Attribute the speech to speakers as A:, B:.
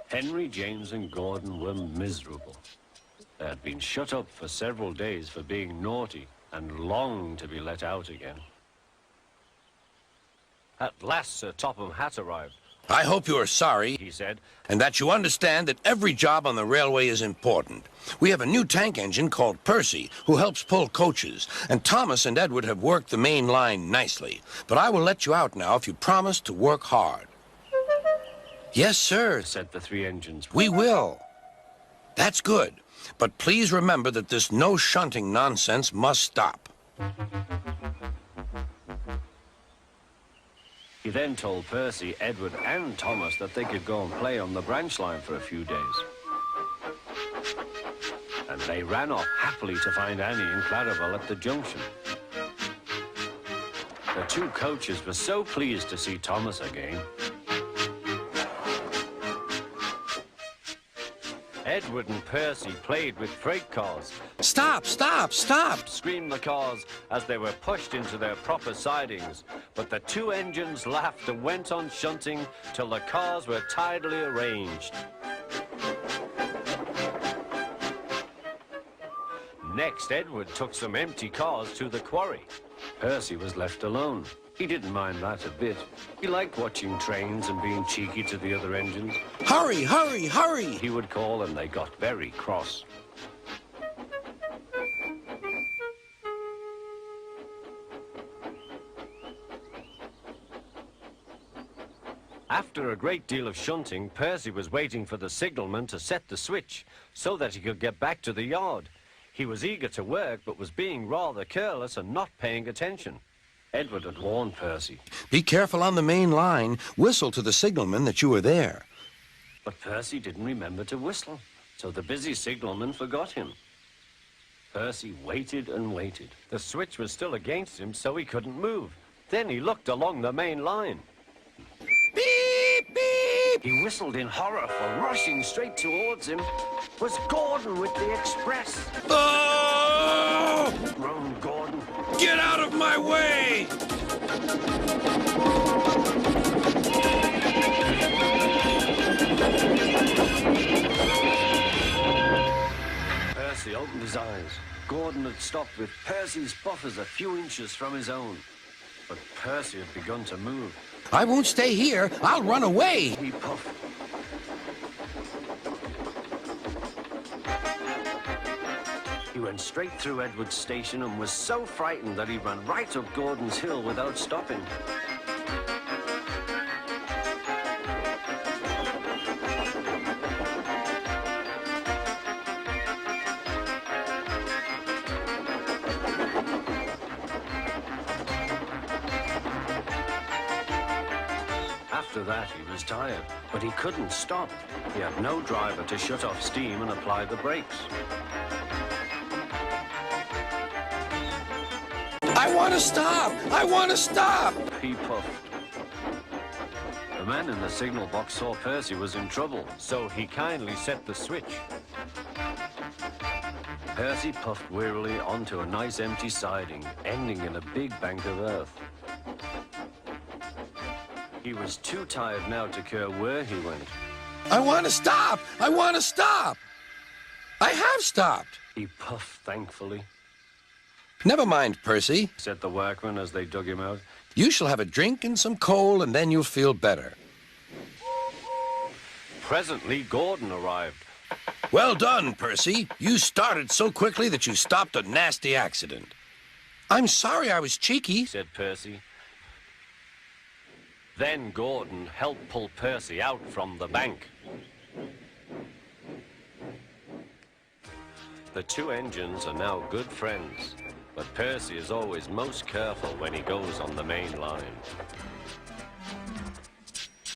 A: Henry, James, and Gordon were miserable. They had been shut up for several days for being naughty and longed to be let out again. At last, Sir Topham Hatt arrived.
B: I hope you are sorry,
A: He said,
B: and that you understand that every job on the railway is important. We have a new tank engine called Percy, who helps pull coaches, and Thomas and Edward have worked the main line nicely. But I will let you out now if you promise to work hard. Yes, sir,
A: said the three engines.
B: we will. That's good. But please remember that this no shunting nonsense must stop.
A: He then told Percy, Edward, and Thomas that they could go and play on the branch line for a few days. And they ran off happily to find Annie and Clarabelle at the junction. The two coaches were so pleased to see Thomas again. Edward and Percy played with freight cars.
B: Stop, stop, stop!
A: Screamed the cars as they were pushed into their proper sidings. But the two engines laughed and went on shunting till the cars were tidily arranged. Next, Edward took some empty cars to the quarry. Percy was left alone. He didn't mind that a bit. He liked watching trains and being cheeky to the other engines.
B: Hurry, hurry, hurry!
A: He would call and they got very cross. After a great deal of shunting, Percy was waiting for the signalman to set the switch so that he could get back to the yard. He was eager to work, but was being rather careless and not paying attention. Edward had warned Percy.
B: Be careful on the main line. Whistle to the signalman that you are there.
A: But Percy didn't remember to whistle, so the busy signalman forgot him. Percy waited and waited. The switch was still against him, so he couldn't move. Then he looked along the main line.
B: Beep, beep!
A: He whistled in horror, for rushing straight towards him was Gordon with the express.
B: Oh!
A: Groaned Gordon.
B: Get out of my way!
A: Percy opened his eyes. Gordon had stopped with Percy's buffers a few inches from his own. But Percy had begun to move.
B: I won't stay here. I'll run away.
A: He puffed. He went straight through Edward's station and was so frightened that he ran right up Gordon's hill without stopping. After that, he was tired, but he couldn't stop. He had no driver to shut off steam and apply the brakes.
B: I want to stop! I want to stop!
A: He puffed. The man in the signal box saw Percy was in trouble, so he kindly set the switch. Percy puffed wearily onto a nice empty siding, ending in a big bank of earth. He was too tired now to care where he went.
B: I want to stop! I want to stop! I have stopped!
A: He puffed thankfully.
B: Never mind, Percy,
A: Said the workman as they dug him out.
B: you shall have a drink and some coal, and then you'll feel better.
A: Presently, Gordon arrived.
B: Well done, Percy. You started so quickly that you stopped a nasty accident. I'm sorry I was cheeky.
A: Said Percy. Then Gordon helped pull Percy out from the bank. The two engines are now good friends, but Percy is always most careful when he goes on the main line.